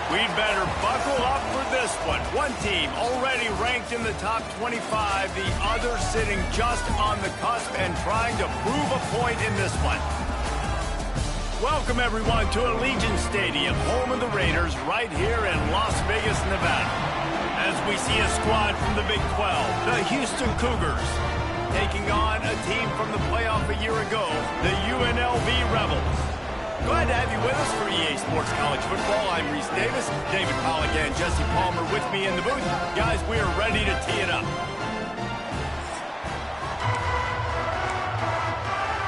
We'd better buckle up for this one. One team already ranked in the top 25, the other sitting just on the cusp and trying to prove a point in this one. Welcome, everyone, to Allegiant Stadium, home of the Raiders, right here in Las Vegas, Nevada. As we see a squad from the Big 12, the Houston Cougars, taking on a team from the playoff a year ago, the UNLV Rebels. Glad to have you with us for EA Sports College Football. I'm Reese Davis, David Pollack and Jesse Palmer with me in the booth. Guys, we are ready to tee it up.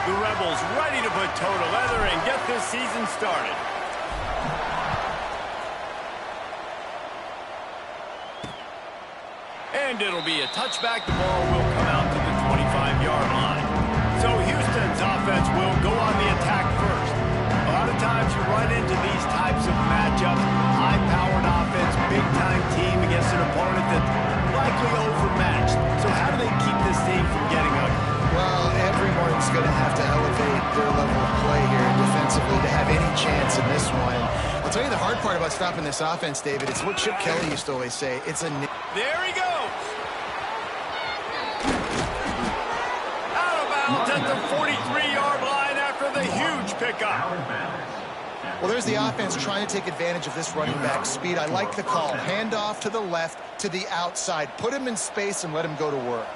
The Rebels ready to put toe to leather and get this season started. And it'll be a touchback. The ball will come out to the 25-yard line. So Houston's offense will go on the attack first. A lot of times you run into these types of matchups, high-powered offense, big-time team against an opponent that's likely overmatched. So how do they keep this team from getting ugly? Well, everyone's going to have to elevate their level of play here defensively to have any chance in this one. I'll tell you the hard part about stopping this offense, David, it's what Chip Kelly used to always say. It's a... There he goes! Out of bounds at the 43-yard line after the huge pickup. Well, there's the offense trying to take advantage of this running back speed. I like the call. Hand off to the left, to the outside. Put him in space and let him go to work.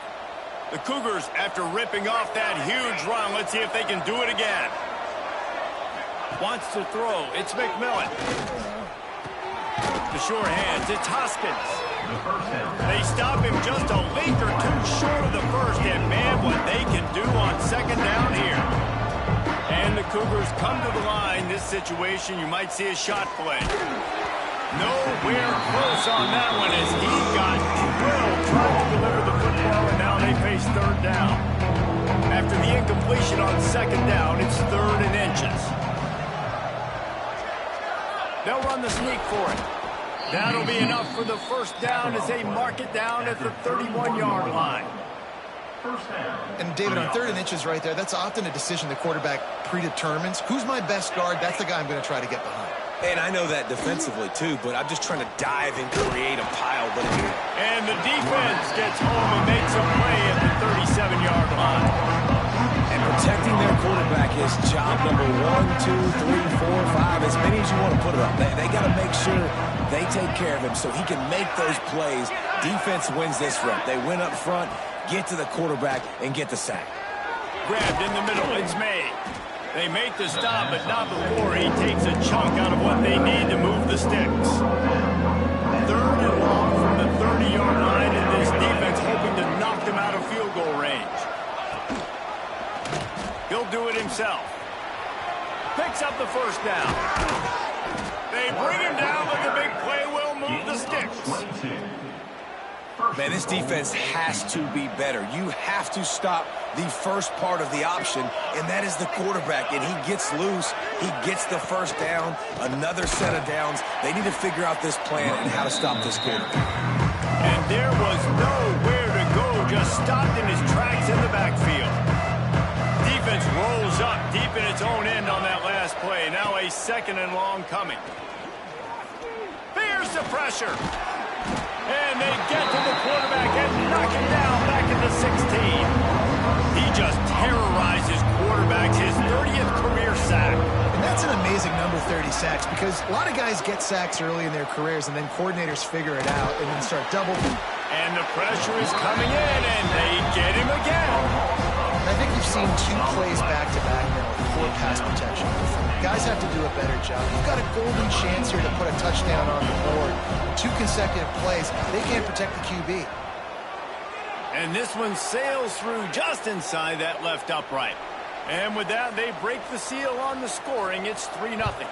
The Cougars, after ripping off that huge run, let's see if they can do it again. Wants to throw. It's McMillan. The sure hands. It's Hoskins. They stop him just a length or two short of the first, and man, what they can do on second down here. And the Cougars come to the line. This situation, you might see a shot play. Nowhere close on that one as he got drilled trying to deliver the football, and now they face third down. After the incompletion on second down, it's 3rd and inches. They'll run the sneak for it. That'll be enough for the first down as they mark it down at the 31-yard line. And, David, on 3rd and inches right there, that's often a decision the quarterback predetermines. Who's my best guard? That's the guy I'm going to try to get behind. And I know that defensively, too, but I'm just trying to dive and create a pile. But and the defense gets home and makes a play at the 37-yard line. And protecting their quarterback is job number 1, 2, 3, 4, 5, as many as you want to put it up. They got to make sure they take care of him so he can make those plays. Defense wins this rep. They win up front, get to the quarterback, and get the sack. Grabbed in the middle. It's made. They make the stop, but not before he takes a chunk out of what they need to move the sticks. 3rd and long from the 30-yard line, and this defense hoping to knock them out of field goal range. He'll do it himself. Picks up the first down. They bring him down, but the big play will move the sticks. Man, this defense has to be better. You have to stop the first part of the option, and that is the quarterback. And he gets loose. He gets the first down, another set of downs. They need to figure out this plan and how to stop this quarterback. And there was nowhere to go, just stopped in his tracks in the backfield. Defense rolls up deep in its own end on that last play. Now a 2nd and long coming. There's the pressure. And they get to the quarterback and knock him down back at the 16. He just terrorizes quarterbacks, his 30th career sack. And that's an amazing number, 30 sacks, because a lot of guys get sacks early in their careers, and then coordinators figure it out and then start double. And the pressure is coming in, and they get him again. I think you've seen 2 plays back-to-back now with poor pass protection. Guys have to do a better job. You've got a golden chance here to put a touchdown on the board. 2 consecutive plays. They can't protect the QB. And this one sails through just inside that left upright. And with that, they break the seal on the scoring. It's 3-0.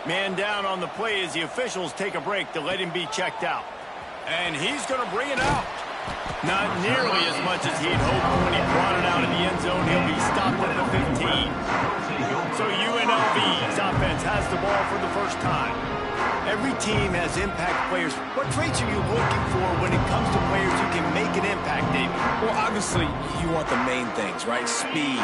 Man down on the play as the officials take a break to let him be checked out. And he's going to bring it out. Not nearly as much as he'd hoped when he brought it out in the end zone. He'll be stopped at the 15. So UNLV's offense has the ball for the first time. Every team has impact players. What traits are you looking for when it comes to players who can make an impact, David? Well, obviously, you want the main things, right? Speed,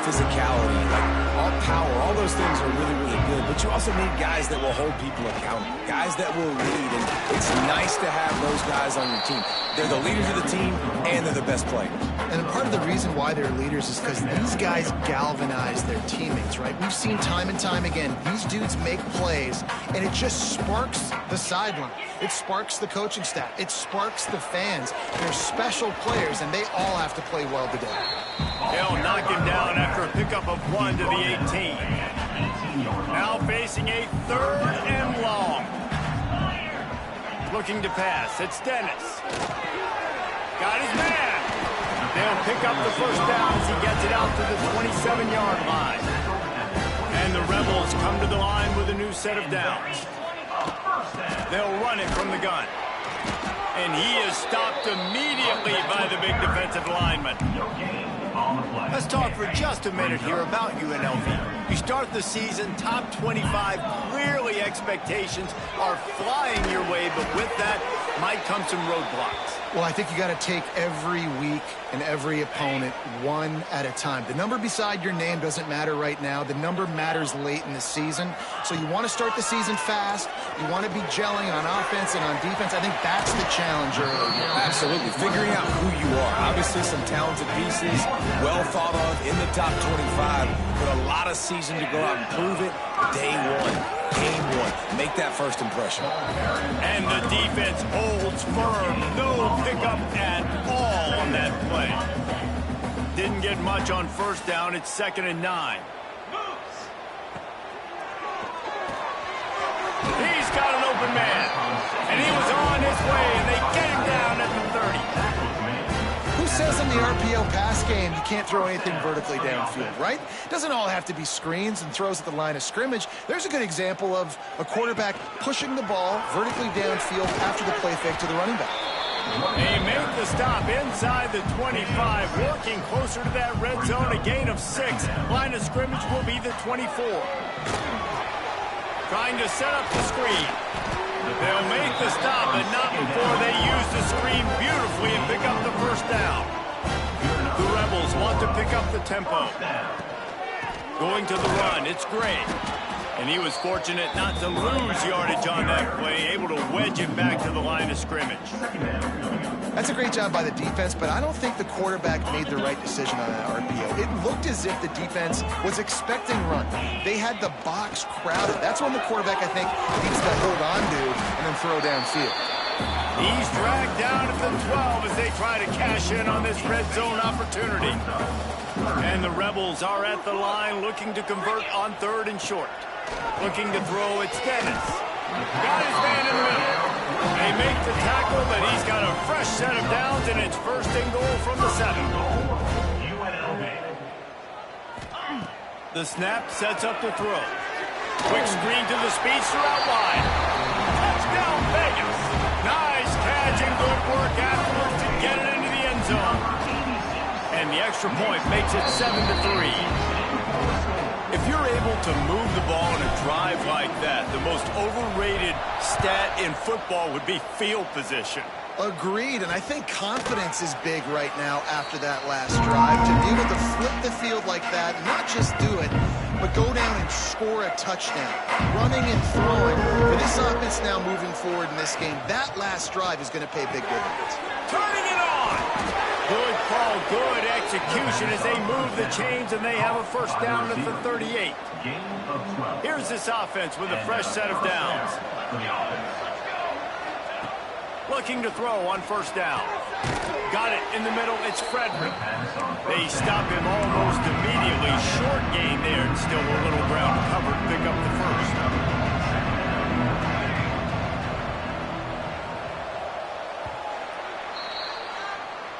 physicality, like all power, all those things are really, really good. But you also need guys that will hold people accountable, guys that will lead. And it's nice to have those guys on your team. They're the leaders of the team, and they're the best players. And part of the reason why they're leaders is because these guys galvanize their teammates, right? We've seen time and time again, these dudes make plays, and it just sparks the sideline. It sparks the coaching staff. It sparks the fans. They're special players, and they all have to play well today. They'll knock him down after a pickup of 1 to the 18. Now facing a 3rd and long. Looking to pass. It's Dennis. Got his man. They'll pick up the first down as he gets it out to the 27-yard line. And the Rebels come to the line with a new set of downs. They'll run it from the gun. And he is stopped immediately by the big defensive lineman. Let's talk for just a minute here about UNLV. You start the season top 25. Clearly expectations are flying your way, but with that might come some roadblocks. Well, I think you got to take every week and every opponent one at a time. The number beside your name doesn't matter right now. The number matters late in the season. So you want to start the season fast. You want to be gelling on offense and on defense. I think that's the challenge early. Absolutely. Figuring out who you are. Obviously some talented pieces, well thought of in the top 25, but a lot of season to go out and prove it. Day one, game one. Make that first impression. And the defense holds firm. No pickup at all on that play. Didn't get much on first down. It's 2nd and 9. He's got an open man. And he was on his way, and they get him down at the 30. Who says in the RPO pass game you can't throw anything vertically downfield, right? It doesn't all have to be screens and throws at the line of scrimmage. There's a good example of a quarterback pushing the ball vertically downfield after the play fake to the running back. They make the stop inside the 25, working closer to that red zone, a gain of 6. Line of scrimmage will be the 24. Trying to set up the screen. They'll make the stop, but not before they use the screen beautifully and pick up the first down. The Rebels want to pick up the tempo. Going to the run, it's Gray. And he was fortunate not to lose yardage on that play, able to wedge it back to the line of scrimmage. That's a great job by the defense, but I don't think the quarterback made the right decision on that RPO. It looked as if the defense was expecting run. They had the box crowded. That's when the quarterback, I think, needs to hold on to and then throw downfield. He's dragged down at the 12 as they try to cash in on this red zone opportunity. And the Rebels are at the line looking to convert on 3rd and short. Looking to throw, it's Dennis. Got his man in the middle. They make the tackle, but he's got a fresh set of downs, and it's 1st and goal from the 7. The snap sets up the throw. Quick screen to the speedster out wide. Touchdown, Vegas. Nice catch and good work afterwards to get it into the end zone. And the extra point makes it 7-3. If you're able to move the ball in a drive like that, the most overrated stat in football would be field position. Agreed, and I think confidence is big right now after that last drive. To be able to flip the field like that, not just do it, but go down and score a touchdown. Running and throwing, for this offense now moving forward in this game, that last drive is going to pay big dividends. Turning it on! Good call, good execution as they move the chains, and they have a first down at the 38. Here's this offense with a fresh set of downs. Looking to throw on first down. Got it in the middle, it's Frederick. They stop him almost immediately. Short gain there, and still a little ground covered to pick up the first.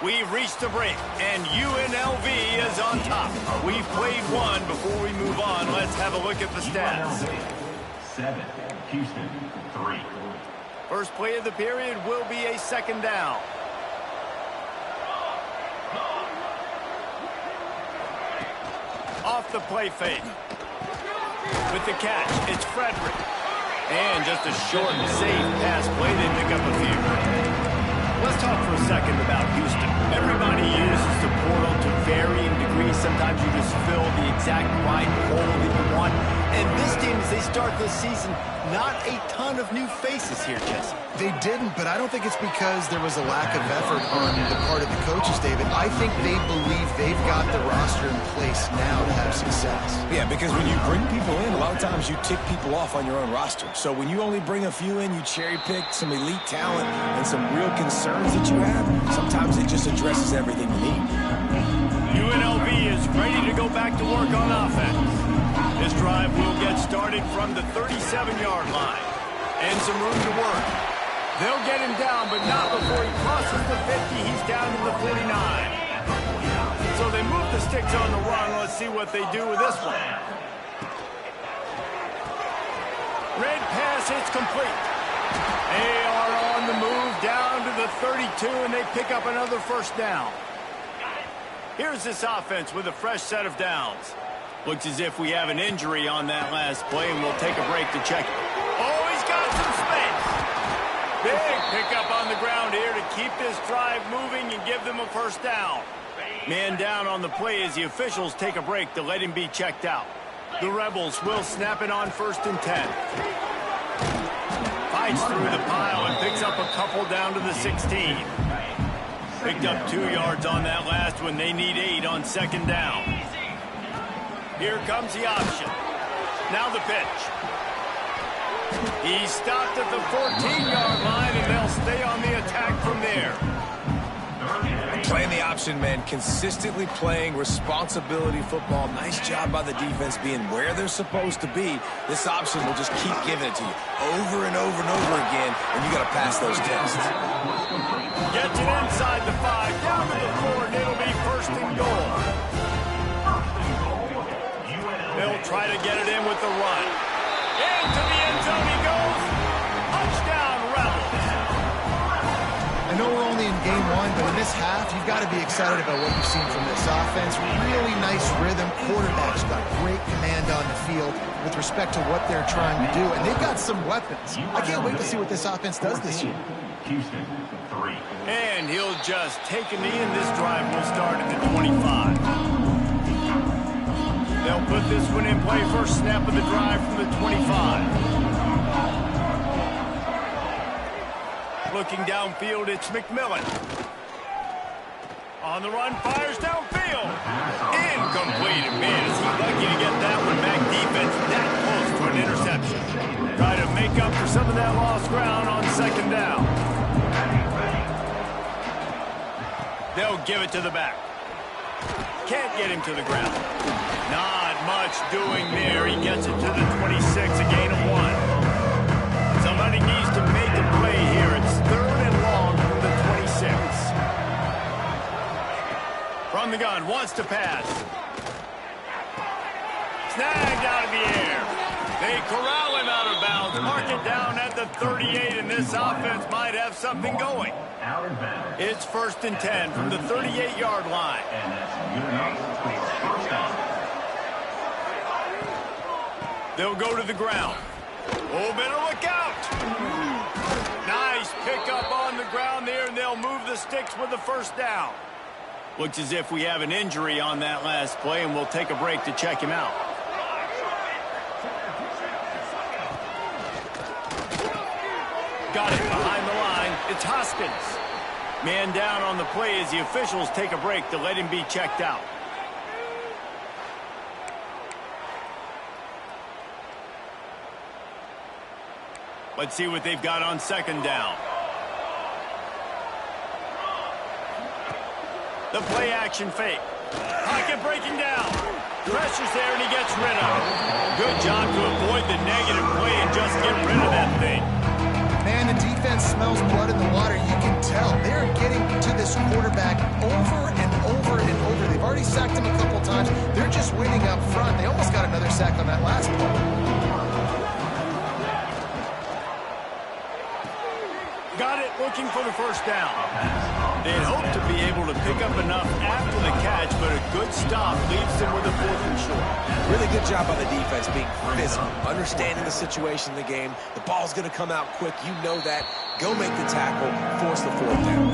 We've reached the break, and UNLV is on top. We've played one. Before we move on, let's have a look at the stats. 7, Houston, 3. First play of the period will be a 2nd down. Off the play fake. With the catch, it's Frederick. And just a short and safe pass play, they pick up a few. Let's talk for a second about Houston. Everybody uses exact right hole that you want. And this team, as they start this season, not a ton of new faces here, Jesse. They didn't, but I don't think it's because there was a lack of effort on the part of the coaches, David. I think they believe they've got the roster in place now to have success. Yeah, because when you bring people in, a lot of times you tick people off on your own roster. So when you only bring a few in, you cherry pick some elite talent and some real concerns that you have, sometimes it just addresses everything you need. UNLV is ready to go back to work on offense. This drive will get started from the 37-yard line. And some room to work. They'll get him down, but not before he crosses the 50. He's down to the 49. So they move the sticks on the run. Let's see what they do with this one. Red pass, it's complete. They are on the move down to the 32, and they pick up another first down. Here's this offense with a fresh set of downs. Looks as if we have an injury on that last play, and we'll take a break to check it. Oh, he's got some space. Big pickup on the ground here to keep this drive moving and give them a first down. Man down on the play as the officials take a break to let him be checked out. The Rebels will snap it on 1st and 10. Fights through the pile and picks up a couple down to the 16. Picked up 2 yards on that last one. They need 8 on 2nd down. Here comes the option. Now the pitch. He stopped at the 14-yard line, and they'll stay on the attack from there. Playing the option, man, consistently playing responsibility football. Nice job by the defense being where they're supposed to be. This option will just keep giving it to you over and over and over again, and you got to pass those tests. Gets it inside the 5, down to the 4, and it'll be 1st and goal. They'll try to get it in with the run. Into the end zone he goes. Touchdown, Rebels. I know we're only in game 1, but in this half, you've got to be excited about what you've seen from this offense. Really nice rhythm. Quarterback's got great command on the field with respect to what they're trying to do, and they've got some weapons. I can't wait to see what this offense does this year. Houston, 3. And he'll just take a knee, and this drive will start at the 25. They'll put this one in play. First snap of the drive from the 25. Looking downfield, it's McMillan. On the run, fires downfield. Incomplete. Man, is he lucky to get that one back. Defense that close to an interception. Try to make up for some of that lost ground on 2nd down. They'll give it to the back. Can't get him to the ground. Not much doing there. He gets it to the 26, a gain of 1. Somebody needs to make a play here. It's 3rd and long from the 26. From the gun, wants to pass. Snagged out of the air. They corral him out of bounds. Mark it down at the 38, and this offense might have something going. It's 1st and 10 from the 38-yard line. And that's good enough for first down. They'll go to the ground. Oh, better look out. Nice pickup on the ground there, and they'll move the sticks with the first down. Looks as if we have an injury on that last play, and we'll take a break to check him out. Got it behind the line. It's Hoskins. Man down on the play as the officials take a break to let him be checked out. Let's see what they've got on 2nd down. The play action fake. Pocket breaking down. Pressure's there and he gets rid of it. Good job to avoid the negative play and just get rid of that thing. Man, the defense smells blood in the water. You can tell. They're getting to this quarterback over and over and over. They've already sacked him a couple times. They're just winning up front. They almost got another sack on that last play. Got it, looking for the first down. They'd hope to be able to pick up enough after the catch, but a good stop leaves them with a 4th and short. Really good job by the defense being physical, understanding the situation in the game. The ball's going to come out quick. You know that. Go make the tackle, force the 4th down.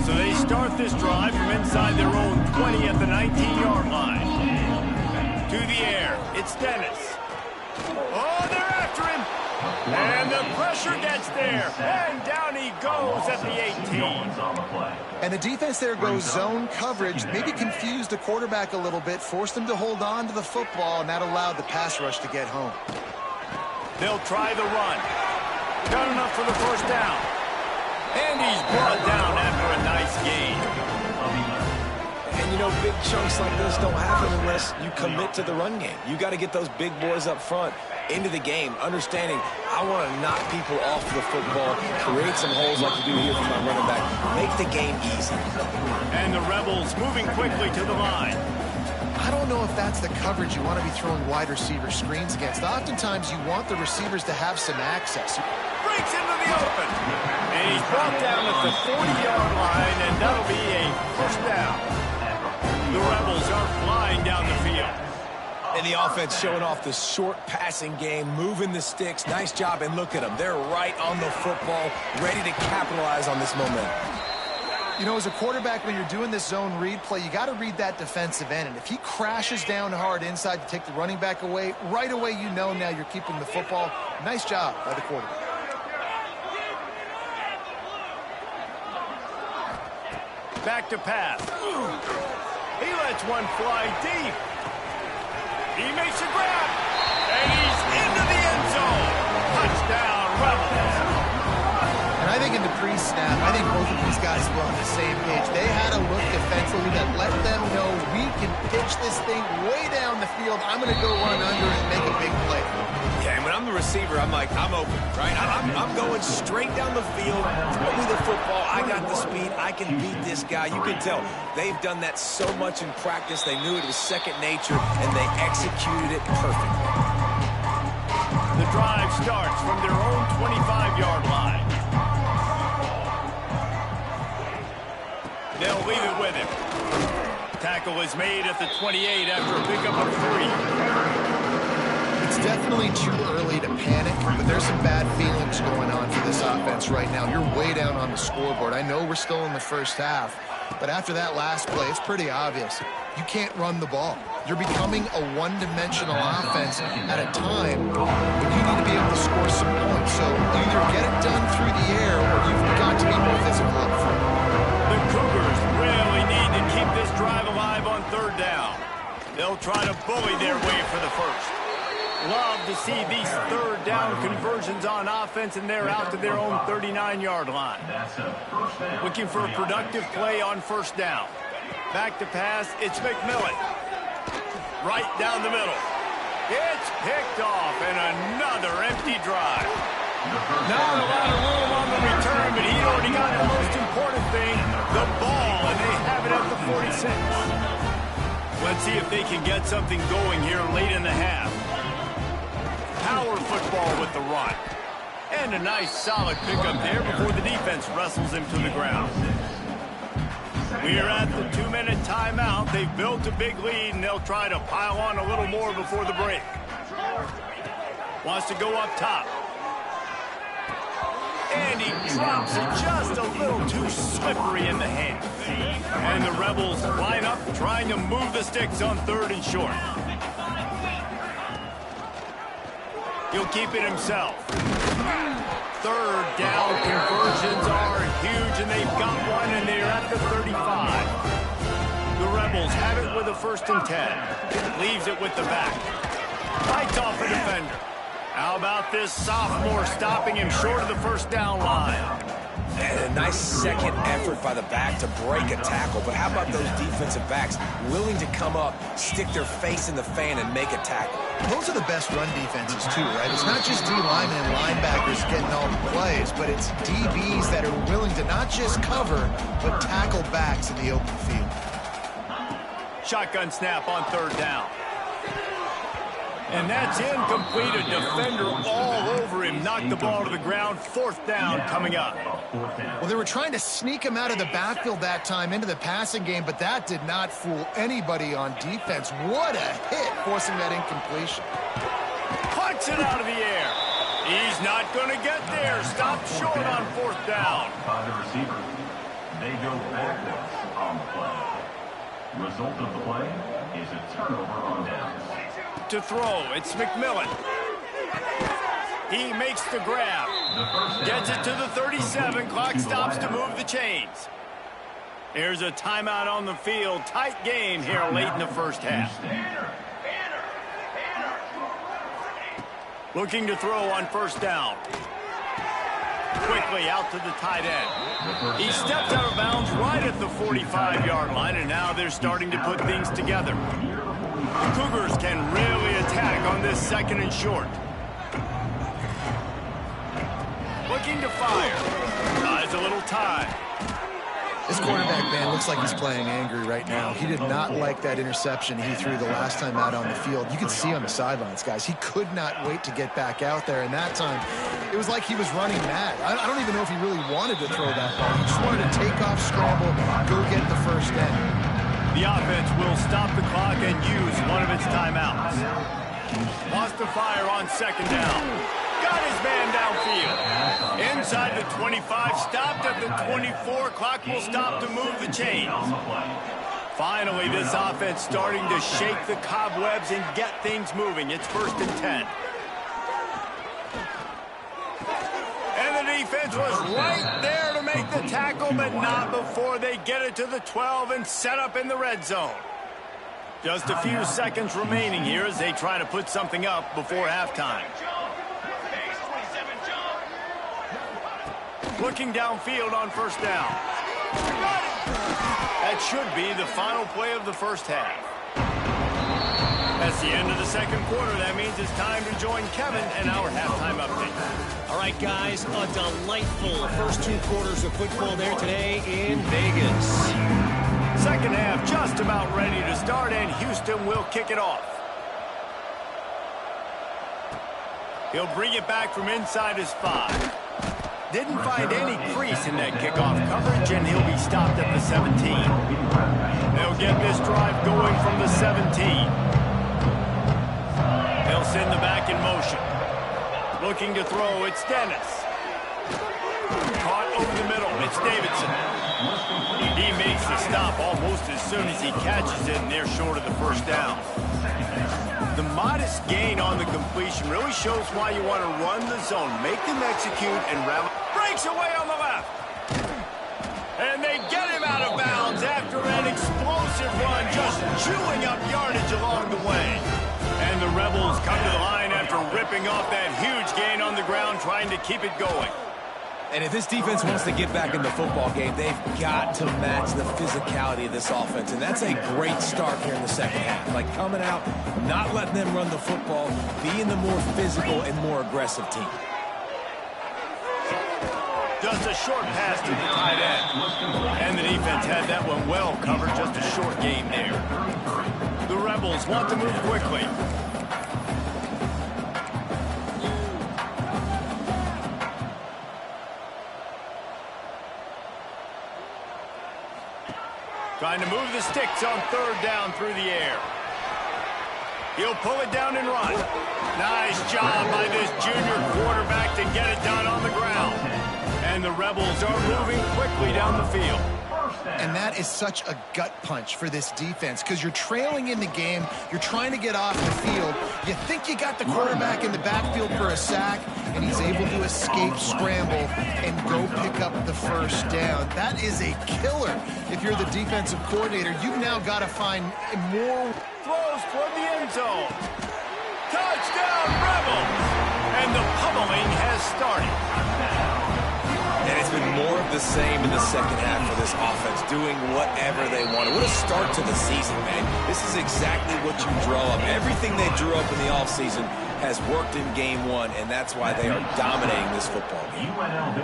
So they start this drive from inside their own 20 at the 19-yard line. To the air. It's Dennis. Oh, they're after him. And the pressure gets there. And down he goes at the 18. And the defense there goes zone coverage, maybe confused the quarterback a little bit, forced him to hold on to the football, and that allowed the pass rush to get home. They'll try the run. Got enough for the first down. And he's brought down after a nice gain. And, you know, big chunks like this don't happen unless you commit to the run game. You got to get those big boys up front into the game, understanding I want to knock people off the football, create some holes like you do here from my running back, make the game easy. And the Rebels moving quickly to the line. I don't know if that's the coverage you want to be throwing wide receiver screens against. Oftentimes, you want the receivers to have some access. Breaks into the open. And he's brought down at the 40-yard line, and that'll be a first down. The Rebels are flying down the field. And the offense showing off the short passing game, moving the sticks. Nice job, and look at them. They're right on the football, ready to capitalize on this momentum. You know, as a quarterback, when you're doing this zone read play, you got to read that defensive end. And if he crashes down hard inside to take the running back away, right away you know now you're keeping the football. Nice job by the quarterback. Back to pass. He lets one fly deep. He makes a grab. And he's into the end zone. Touchdown, Rebels. And I think in the pre-snap, I think both of these guys were on the same page. They had a look defensively that let them know we can pitch this thing way down the field. I'm going to go run under and make a big play. Yeah, and when I'm the receiver, I'm like, I'm open, right? I'm going straight down the field. Throw me the football. I got the speed. I can beat this guy. You can tell they've done that so much in practice. They knew it was second nature, and they executed it perfectly. The drive starts from their own 25-yard line. They'll leave it with him. Tackle is made at the 28 after a pickup of 3. It's definitely too early to panic, but there's some bad feelings going on for this offense right now. You're way down on the scoreboard. I know we're still in the first half, but after that last play, it's pretty obvious. You can't run the ball. You're becoming a one-dimensional offense at a time when you need to be able to score some points. So either get it done through the air or you've got to be more physical up front. The Cougars really need to keep this drive alive on third down. They'll try to bully their way for the first. Love to see these third down conversions on offense, and they're out to their own 39-yard line. Looking for a productive play on first down. Back to pass, it's McMillan. Right down the middle. It's picked off, and another empty drive. Not a lot of room on the return, but he'd already got the most important thing, the ball, and they have it at the 46. Let's see if they can get something going here late in the half. Power football with the run. And a nice solid pickup there before the defense wrestles him to the ground. We're at the 2-minute timeout. They've built a big lead, and they'll try to pile on a little more before the break. Wants to go up top. And he drops it just a little too slippery in the hand. And the Rebels line up trying to move the sticks on third and short. He'll keep it himself. Third down conversions are huge, and they've got one, and they're at the 35. The Rebels have it with a 1st and 10. Leaves it with the back. Fights off a defender. How about this sophomore stopping him short of the first down line? And a nice second effort by the back to break a tackle. But how about those defensive backs willing to come up, stick their face in the fan, and make a tackle? Those are the best run defenses, too, right? It's not just D linemen and linebackers getting all the plays, but it's DBs that are willing to not just cover, but tackle backs in the open field. Shotgun snap on third down. And that's incomplete. A defender all over him. Knocked the ball to the ground. 4th down coming up. Well, they were trying to sneak him out of the backfield that time into the passing game, but that did not fool anybody on defense. What a hit, forcing that incompletion. Puts it out of the air. He's not going to get there. Stopped short on 4th down. By the receiver. They go backwards on the play. Result of the play is a turnover on downs. To throw, it's McMillan. He makes the grab. Gets it to the 37. Clock stops to move the chains. Here's a timeout on the field. Tight game here late in the first half. Looking to throw on first down. Quickly out to the tight end. He stepped out of bounds right at the 45-yard line, and now they're starting to put things together. The Cougars can really attack on this second and short. Looking to fire. Buys a little time. This quarterback, man, looks like he's playing angry right now. He did not like that interception he threw the last time out on the field. You can see on the sidelines, guys, he could not wait to get back out there. And that time, it was like he was running mad. I don't even know if he really wanted to throw that ball. He just wanted to take off, scramble, go get the first down. The offense will stop the clock and use one of its timeouts. Wants to fire on second down. Got his man downfield. Inside the 25, stopped at the 24. Clock will stop to move the chains. Finally, this offense starting to shake the cobwebs and get things moving. It's 1st and 10. And the defense was right there to make the tackle, but not before they get it to the 12 and set up in the red zone. Just a few seconds remaining here as they try to put something up before halftime. Looking downfield on first down. That should be the final play of the first half. That's the end of the second quarter. That means it's time to join Kevin and our halftime update. All right, guys, a delightful first 2 quarters of football there today in Vegas. Second half just about ready to start, and Houston will kick it off. He'll bring it back from inside his 5. Didn't find any crease in that kickoff coverage, and he'll be stopped at the 17. They'll get this drive going from the 17. They'll send the back in motion. Looking to throw, it's Dennis. Caught over the middle, it's Davidson. He makes the stop almost as soon as he catches it, and they're short of the first down. The modest gain on the completion really shows why you want to run the zone, make them execute, and rally. Breaks away on the left. And they get him out of bounds after an explosive run, just chewing up yardage along the way. And the Rebels come to the line after ripping off that huge gain on the ground, trying to keep it going. And if this defense wants to get back in the football game, they've got to match the physicality of this offense. And that's a great start here in the second half. Like coming out, not letting them run the football, being the more physical and more aggressive team. Just a short pass to the tight end. And the defense had that one well covered. Just a short gain there. The Rebels want to move quickly. Trying to move the sticks on third down through the air. He'll pull it down and run. Nice job by this junior quarterback to get it done on the ground. And the Rebels are moving quickly down the field. And that is such a gut punch for this defense because you're trailing in the game. You're trying to get off the field. You think you got the quarterback in the backfield for a sack, and he's able to escape, scramble, and go pick up the first down. That is a killer. If you're the defensive coordinator, you've now got to find more. Throws toward the end zone. Touchdown, Rebels! And the pummeling has started. And it's been more of the same in the second half for this offense, doing whatever they want. What a start to the season, man. This is exactly what you draw up. Everything they drew up in the offseason has worked in game 1, and that's why they are dominating this football game. UNLV,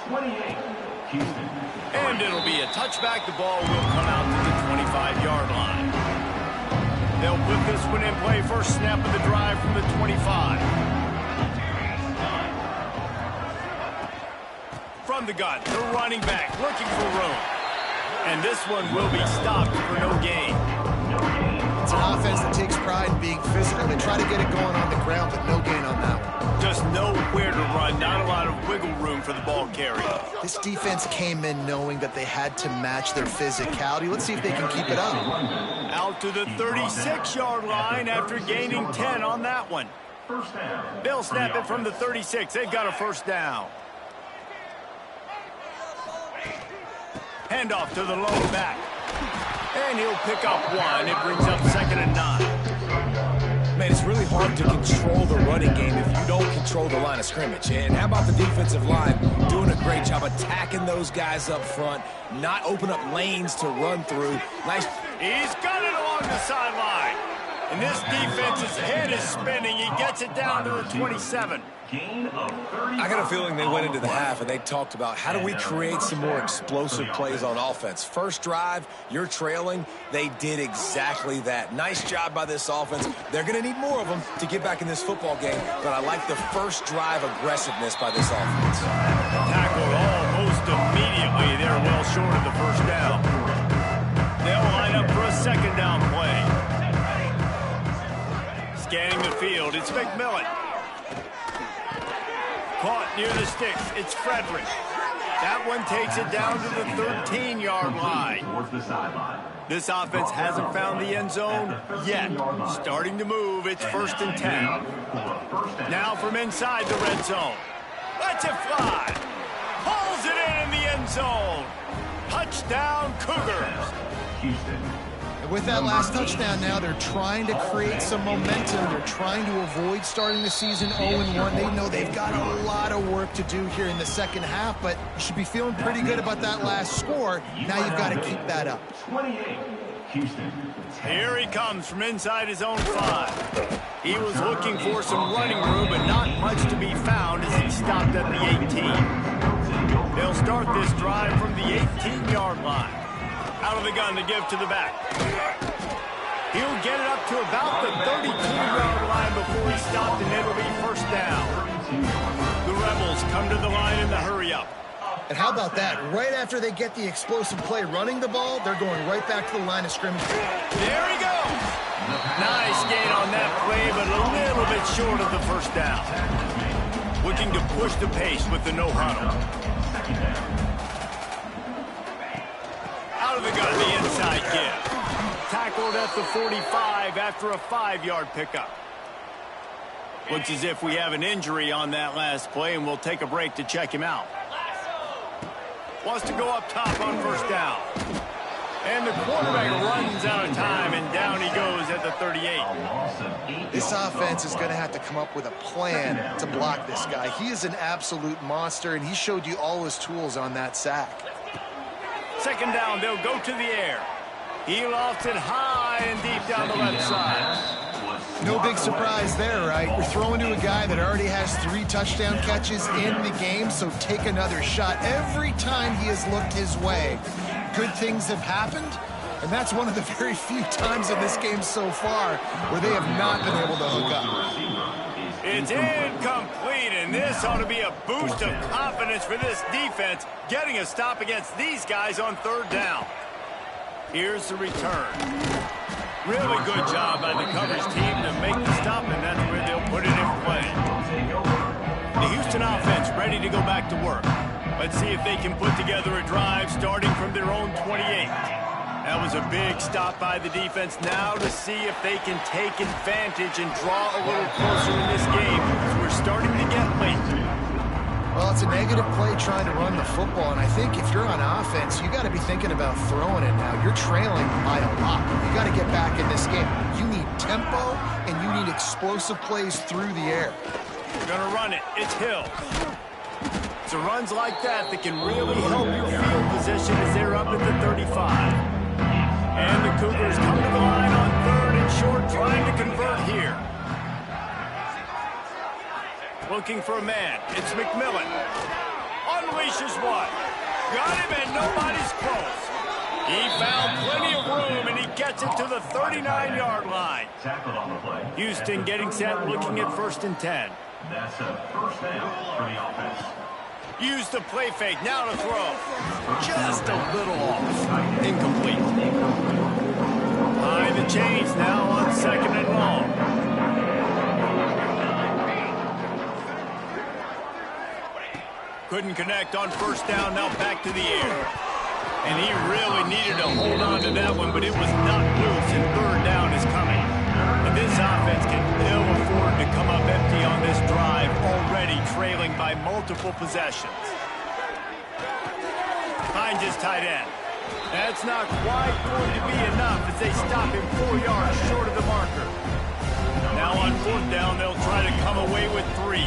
28, Houston. And it'll be a touchback. The ball will come out to the 25-yard line. They'll put this one in play. First snap of the drive from the 25. From the gun, the running back looking for room. And this one will be stopped for no gain. It's an offense that takes pride in being physical. They try to get it going on the ground, but no gain on that one. Just nowhere to run, not a lot of wiggle room for the ball carrier. This defense came in knowing that they had to match their physicality. Let's see if they can keep it up. Out to the 36-yard line after gaining 10 on that one. They'll snap it from the 36. They've got a first down. Handoff to the lone back. And he'll pick up one. It brings up 2nd and 9. Man, it's really hard to control the running game if you don't control the line of scrimmage. And how about the defensive line doing a great job attacking those guys up front, not open up lanes to run through. Nice. He's got it along the sideline. And this defense's head is spinning. He gets it down to the 27. I got a feeling they went into the half and they talked about how do we create some more explosive plays on offense. First drive, you're trailing. They did exactly that. Nice job by this offense. They're going to need more of them to get back in this football game, but I like the first drive aggressiveness by this offense. Tackled almost immediately. They're well short of the first down. They'll line up for a 2nd down play. Scanning the field, it's McMillan. Caught near the sticks, it's Frederick. That one takes it down to the 13-yard line. This offense hasn't found the end zone yet. Starting to move, it's 1st and 10. Now from inside the red zone. Lets it fly. Pulls it in the end zone. Touchdown, Cougars. And with that last touchdown now, they're trying to create some momentum. They're trying to avoid starting the season 0-1. They know they've got a lot of work to do here in the second half, but you should be feeling pretty good about that last score. Now you've got to keep that up. Here he comes from inside his own 5. He was looking for some running room, but not much to be found as he stopped at the 18. They'll start this drive from the 18-yard line. Out of the gun to give to the back. He'll get it up to about the 32-yard line before he stopped, and it'll be first down. The Rebels come to the line in the hurry-up. And how about that? Right after they get the explosive play running the ball, they're going right back to the line of scrimmage. There he goes. Nice gain on that play, but a little bit short of the first down. Looking to push the pace with the no-huddle. Out of the gun, the inside give. Tackled at the 45 after a 5-yard pickup. Looks as if we have an injury on that last play, and we'll take a break to check him out. Wants to go up top on first down. And the quarterback runs out of time, and down he goes at the 38. This offense is going to have to come up with a plan to block this guy. He is an absolute monster, and he showed you all his tools on that sack. 2nd down, they'll go to the air. He lofts it high and deep down the left side. No big surprise there, right? You're throwing to a guy that already has 3 touchdown catches in the game, so take another shot. Every time he has looked his way, good things have happened, and that's one of the very few times in this game so far where they have not been able to hook up. It's incomplete, and this ought to be a boost of confidence for this defense, getting a stop against these guys on 3rd down. Here's the return. Really good job by the coverage team to make the stop, and that's where they'll put it in play. The Houston offense ready to go back to work. Let's see if they can put together a drive starting from their own 28. That was a big stop by the defense. Now to see if they can take advantage and draw a little closer in this game, as we're starting to get late. Well, it's a negative play trying to run the football, and I think if you're on offense, you got to be thinking about throwing it now. You're trailing by a lot. You got to get back in this game. You need tempo, and you need explosive plays through the air. They're going to run it. It's Hill. So runs like that can really help your field position as they're up at the 35. And the Cougars come to the line on 3rd and short, trying to convert here. Looking for a man. It's McMillan. Unleashes one. Got him, and nobody's close. He found plenty of room, and he gets it to the 39-yard line. Houston getting set, looking at 1st and 10. That's a first down for the offense. Use the play fake, now to throw. Just a little off. Incomplete. Behind the chains now on 2nd and long. Couldn't connect on 1st down, now back to the air. And he really needed to hold on to that one, but it was not loose, and 3rd down is coming. And this offense can ill afford to come up empty on this drive, already trailing by multiple possessions. Finds his tight end. That's not quite going to be enough as they stop him 4 yards short of the marker. Now on 4th down, they'll try to come away with 3.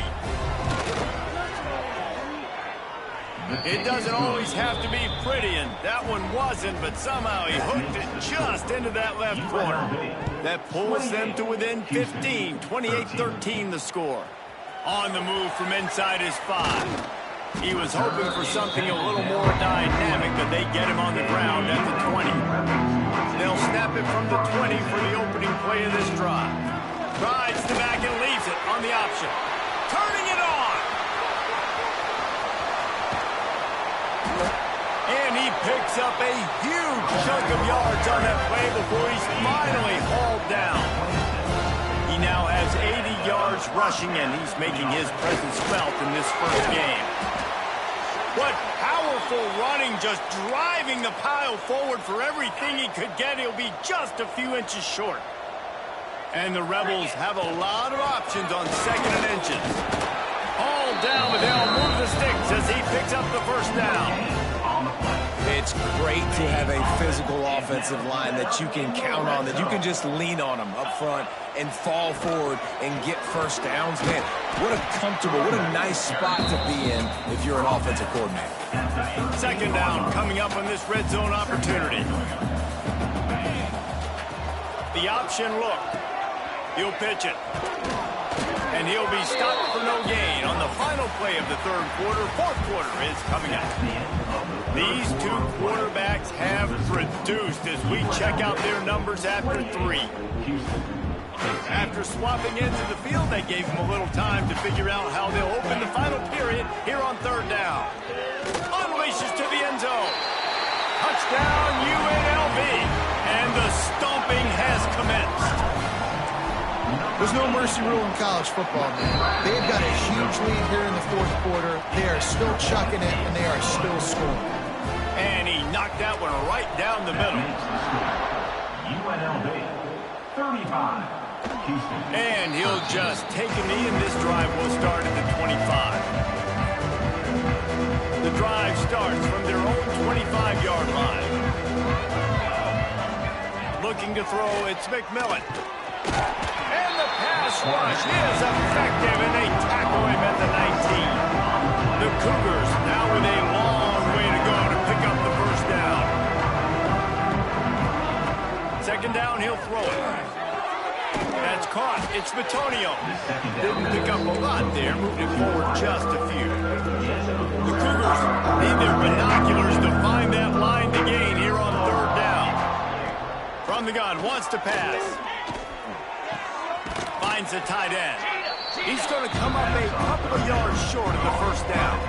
It doesn't always have to be pretty, and that one wasn't, but somehow he hooked it just into that left corner. That pulls them to within 15, 28-13 the score. On the move from inside his 5. He was hoping for something a little more dynamic, but they get him on the ground at the 20. They'll snap it from the 20 for the opening play of this drive. Rides the back and leaves it on the option. Turning it on! And he picks up a huge chunk of yards on that play before he's finally hauled down. He now has 80 yards rushing, and he's making his presence felt in this first game. What powerful running, just driving the pile forward for everything he could get. He'll be just a few inches short. And the Rebels have a lot of options on 2nd and inches. All down, but they'll move the sticks as he picks up the 1st down. It's great to have a physical offensive line that you can count on, that you can just lean on them up front and fall forward and get 1st downs. Man, what a comfortable, what a nice spot to be in if you're an offensive coordinator. 2nd down coming up on this red zone opportunity. The option look. He'll pitch it. And he'll be stopped for no gain on the final play of the 3rd quarter. 4th quarter is coming up. These 2 quarterbacks have produced as we check out their numbers after 3. After swapping into the field, they gave him a little time to figure out how they'll open the final period here on 3rd down. Unleashes to the end zone. Touchdown UNLV. And the stomping has commenced. There's no mercy rule in college football, man. They've got a huge lead here in the 4th quarter. They are still chucking it, and they are still scoring. And he knocked that one right down the middle. UNLV, 35, Houston. And he'll just take a knee, and this drive will start at the 25. The drive starts from their own 25-yard line. Looking to throw, it's McMillan. And the pass rush is effective, and they tackle him at the 19. The Cougars now with a long way to go to pick up the 1st down. 2nd down, he'll throw it. That's caught. It's Bitonio. Didn't pick up a lot there, moved it forward just a few. The Cougars need their binoculars to find that line to gain here on 3rd down. From the gun, wants to pass. Finds the tight end. He's going to come up a couple of yards short of the 1st down.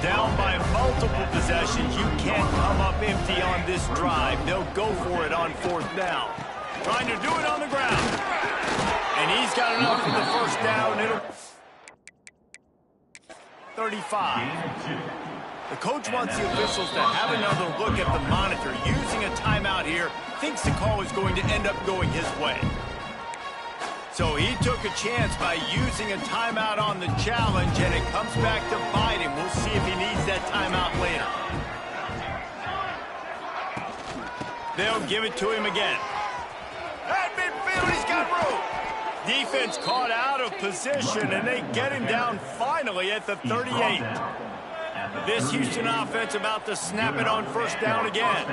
Down by multiple possessions, you can't come up empty on this drive. They'll go for it on 4th down. Trying to do it on the ground. And he's got enough for the 1st down. It'll 35. The coach wants the officials to have another look at the monitor. Using a timeout here, thinks the call is going to end up going his way. So he took a chance by using a timeout on the challenge, and it comes back to bite him. We'll see if he needs that timeout later. They'll give it to him again. At midfield, he's got room. Defense caught out of position, and they get him down finally at the 38. This Houston offense about to snap it on 1st down again.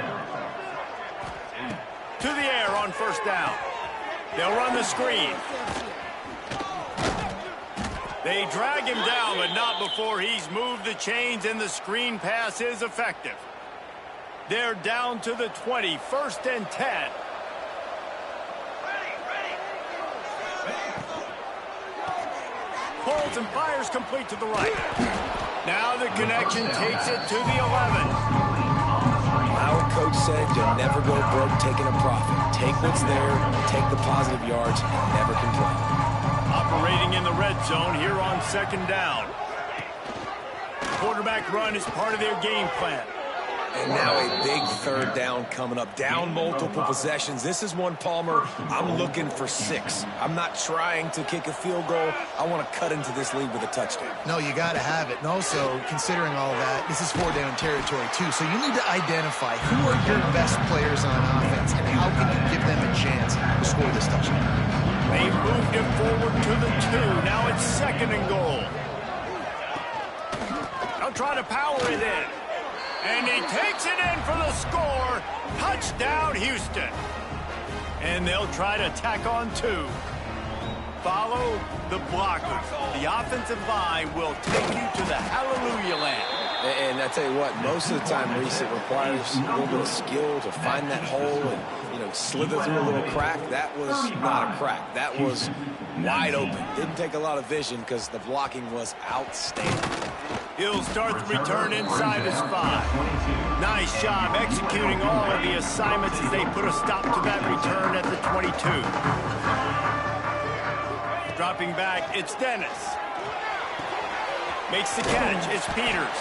To the air on 1st down. They'll run the screen. They drag him down, but not before he's moved the chains, and the screen pass is effective. They're down to the 20, 1st and 10. Pulls and fires complete to the right. Now the connection takes it to the 11. Our coach said you'll never go broke taking a profit. Take what's there, take the positive yards, and never complain. Operating in the red zone here on 2nd down. Quarterback run is part of their game plan. And now a big 3rd down coming up. Down multiple possessions. This is one, Palmer, I'm looking for 6. I'm not trying to kick a field goal. I want to cut into this lead with a touchdown. No, you got to have it. And also, considering all that, this is 4-down territory, too. So you need to identify who are your best players on offense and how can you give them a chance to score this touchdown. They moved it forward to the 2. Now it's 2nd and goal. They'll try to power it in. And he takes it in for the score. Touchdown, Houston. And they'll try to tack on 2. Follow the blockers. The offensive line will take you to the hallelujah land. And I tell you what, most of the time, Reese, it requires a little bit of skill to find that hole and, slither through a little crack. That was not a crack. That was wide open. Didn't take a lot of vision because the blocking was outstanding. He'll start the return inside his 5. Nice job executing all of the assignments as they put a stop to that return at the 22. Dropping back, it's Dennis. Makes the catch, it's Peters.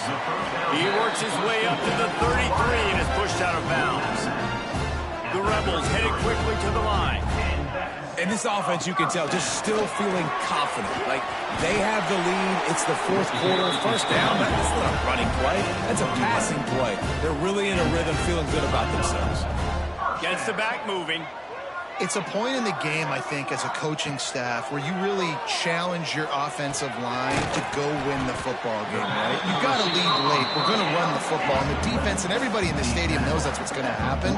He works his way up to the 33 and is pushed out of bounds. The Rebels headed quickly to the line. And this offense, you can tell, just still feeling confident. Like, they have the lead. It's the 4th quarter. 1st down. That's not a running play. That's a passing play. They're really in a rhythm, feeling good about themselves. Gets the back moving. It's a point in the game, I think, as a coaching staff where you really challenge your offensive line to go win the football game, right? You've got to lead late. We're going to run the football. And the defense and everybody in the stadium knows that's what's going to happen.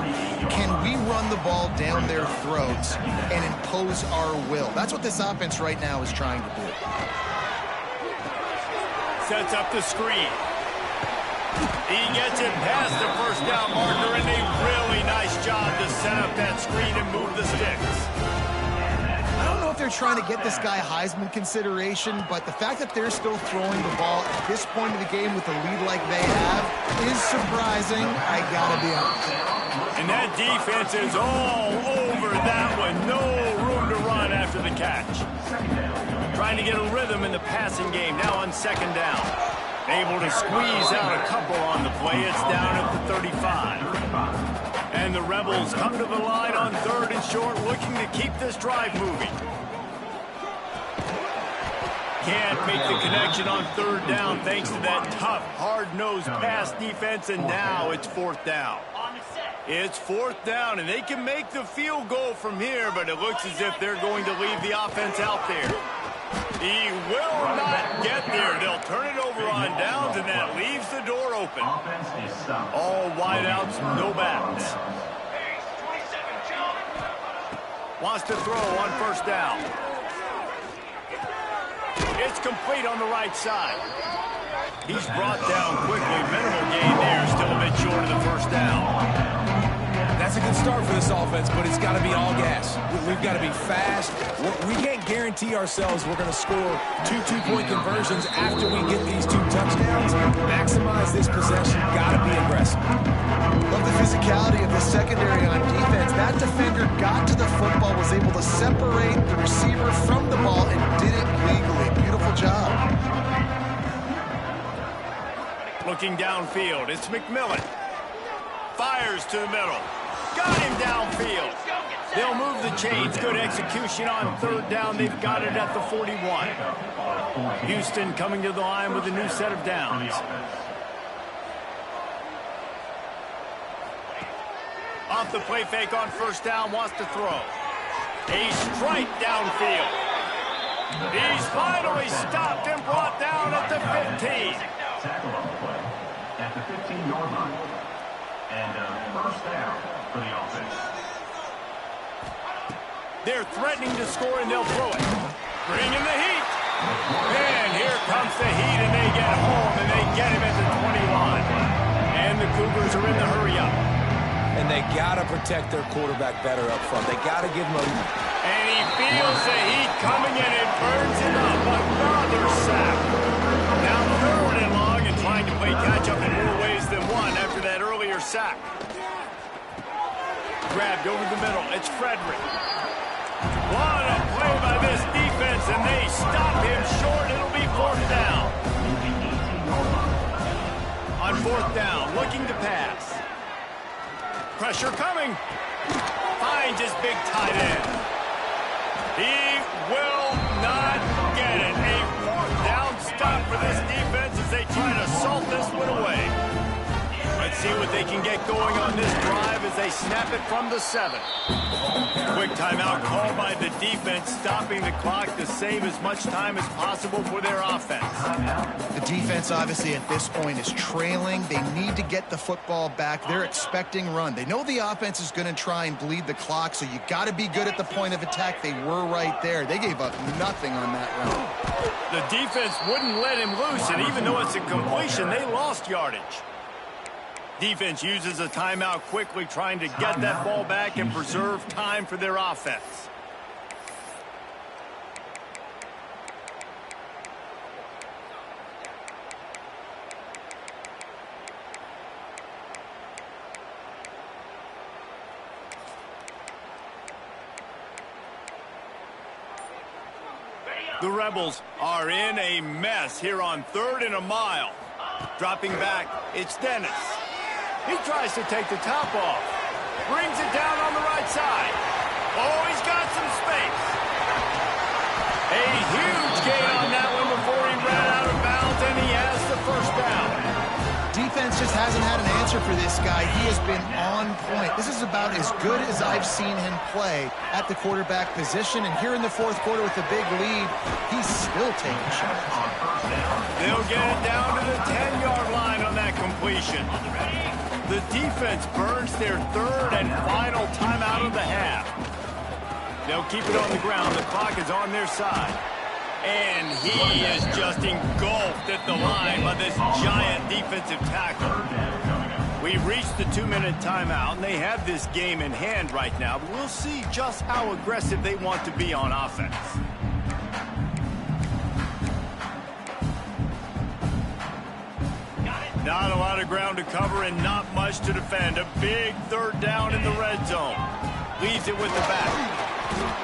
Can we run the ball down their throats and impose our will? That's what this offense right now is trying to do. Sets up the screen. He gets it past the 1st down marker, and a really nice job to set up that screen and move the sticks. I don't know if they're trying to get this guy Heisman consideration, but the fact that they're still throwing the ball at this point of the game with a lead like they have is surprising. I gotta be honest. And that defense is all over that one. No room to run after the catch. Trying to get a rhythm in the passing game now on 2nd down. Able to squeeze out a couple on the play. It's down at the 35. And the Rebels come to the line on 3rd and short, looking to keep this drive moving. Can't make the connection on 3rd down thanks to that tough, hard-nosed pass defense, and now it's 4th down. It's 4th down, and they can make the field goal from here, but it looks as if they're going to leave the offense out there. He will not get there. They'll turn it over on downs, and that leaves the door open. All wideouts, no backs. Wants to throw on 1st down. It's complete on the right side. He's brought down quickly. Minimal gain there. Still a bit short of the 1st down. That's a good start for this offense, but it's got to be all gas. We've got to be fast. We can't guarantee ourselves we're going to score 2 two-point conversions after we get these 2 touchdowns. Maximize this possession. Got to be aggressive. Love the physicality of the secondary on defense. That defender got to the football, was able to separate the receiver from the ball, and did it legally. Beautiful job. Looking downfield, it's McMillan. Fires to the middle. Got him downfield. They'll move the chains. Good execution on 3rd down. They've got it at the 41. Houston coming to the line with a new set of downs. Off the play fake on 1st down. Wants to throw. A strike downfield. He's finally stopped and brought down at the 15. Tackle on the play at the 15-yard line. And 1st down for the offense. They're threatening to score, and they'll throw it. Bring in the heat. And here comes the heat, and they get home, and they get him at the 20 line. And the Cougars are in the hurry up. And they got to protect their quarterback better up front. They got to give him a... And he feels the heat coming, and it burns him up. Another sack. Now 3rd and long trying to play catch-up in more ways than one after that earlier sack. Grabbed over the middle. It's Frederick. What a play by this defense, and they stop him short. It'll be fourth down. On fourth down, looking to pass. Pressure coming. Finds his big tight end. He will not get it. A fourth down stop for this defense as they try to salt this one away. Let's see what they can get going on this drive as they snap it from the 7. Quick timeout called by the defense, stopping the clock to save as much time as possible for their offense. The defense, obviously, at this point is trailing. They need to get the football back. They're expecting run. They know the offense is going to try and bleed the clock, so you got to be good at the point of attack. They were right there. They gave up nothing on that run. The defense wouldn't let him loose, and even though it's a completion, they lost yardage. Defense uses a timeout quickly, trying to get that ball back and preserve time for their offense. The Rebels are in a mess here on 3rd and a mile. Dropping back, it's Dennis. He tries to take the top off. Brings it down on the right side. Oh, he's got some space. A huge gain on that one before he ran out of bounds, and he has the first down. Defense just hasn't had an answer for this guy. He has been on point. This is about as good as I've seen him play at the quarterback position. And here in the 4th quarter with a big lead, he's still taking shots. They'll get it down to the 10-yard line on that completion. The defense burns their 3rd and final timeout of the half. They'll keep it on the ground. The clock is on their side. And he is just engulfed at the line by this giant defensive tackle. We've reached the 2-minute timeout, and they have this game in hand right now. But we'll see just how aggressive they want to be on offense. Not a lot of ground to cover and not much to defend. A big 3rd down in the red zone. Leaves it with the back.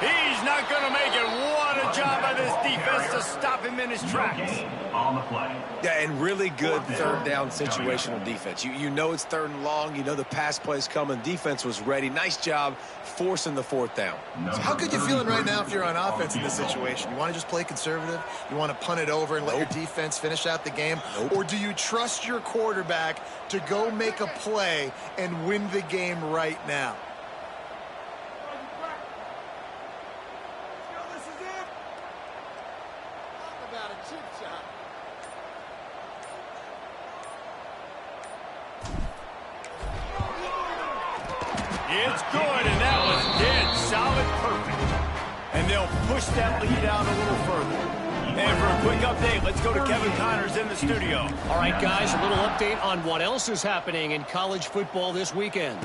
He's not going to make it. What a job by this defense to stop him in his tracks. On the play. Yeah, and really good 3rd down situational defense. You know it's 3rd and long. You know the pass play's coming. Defense was ready. Nice job forcing the 4th down. So how good you feeling right now if you're on offense in this situation? You want to just play conservative? You want to punt it over and let your defense finish out the game? Or do you trust your quarterback to go make a play and win the game right now? It's good, and that was dead solid, perfect. And they'll push that lead out a little further. And for a quick update, let's go to Kevin Connors in the studio. All right, guys, a little update on what else is happening in college football this weekend.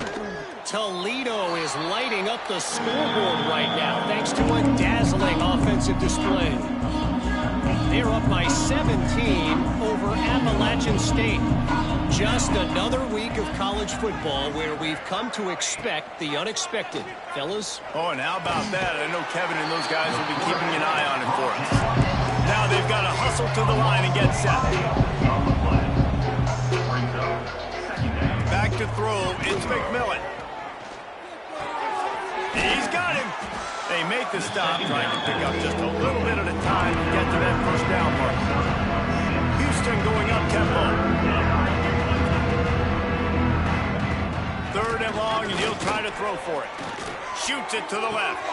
Toledo is lighting up the scoreboard right now thanks to a dazzling offensive display. They're up by 17 over Appalachian State. Just another week of college football where we've come to expect the unexpected. Fellas? Oh, and how about that? I know Kevin and those guys will be keeping an eye on it for us. Now they've got to hustle to the line and get set. Back to throw. It's McMillan. He's got him. They make the stop, trying to pick up just a little bit at a time to get to that first down mark. Houston going up tempo. 3rd and long, and he'll try to throw for it. Shoots it to the left.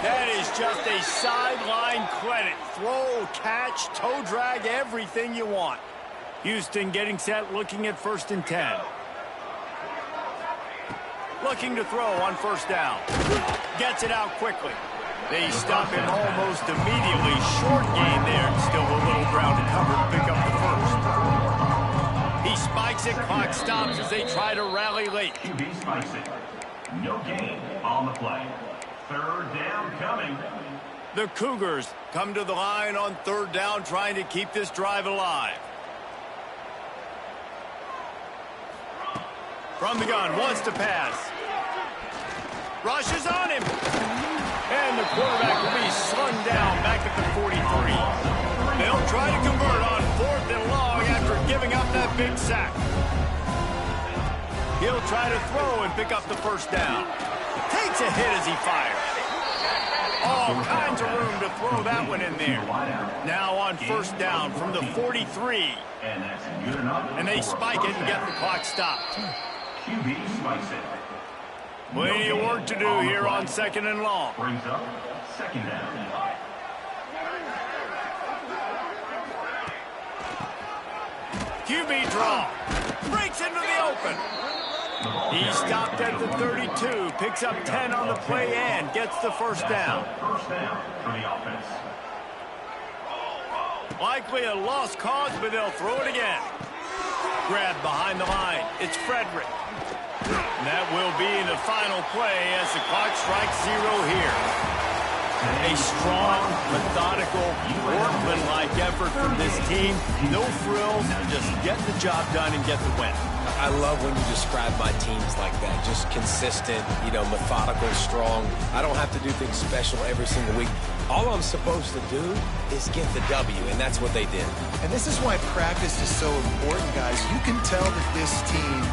That is just a sideline credit. Throw, catch, toe drag, everything you want. Houston getting set, looking at 1st and 10. Looking to throw on 1st down. Gets it out quickly. They stop him almost immediately. Short gain there. Still a little ground to cover to pick up the 1st. He spikes it. Clock stops as they try to rally late. QB spikes it. No gain on the play. 3rd down coming. The Cougars come to the line on 3rd down, trying to keep this drive alive. From the gun, wants to pass. Rushes on him. And the quarterback will be slung down back at the 43. They'll try to convert on 4th and long after giving up that big sack. He'll try to throw and pick up the first down. Takes a hit as he fires. All kinds of room to throw that one in there. Now on first down from the 43. And they spike it and get the clock stopped. QB spikes it. Plenty of work to do here on 2nd and long. Brings up 2nd down. QB draw. Breaks into the open. He stopped at the 32. Picks up 10 on the play and gets the first down. First down for the offense. Likely a lost cause, but they'll throw it again. Grabbed behind the line. It's Frederick. And that will be the final play as the clock strikes 0 here. A strong, methodical, workman-like effort from this team. No frills, just get the job done and get the win. I love when you describe my teams like that. Just consistent, methodical, strong. I don't have to do things special every single week. All I'm supposed to do is get the W, and that's what they did. And this is why practice is so important, guys. You can tell that this team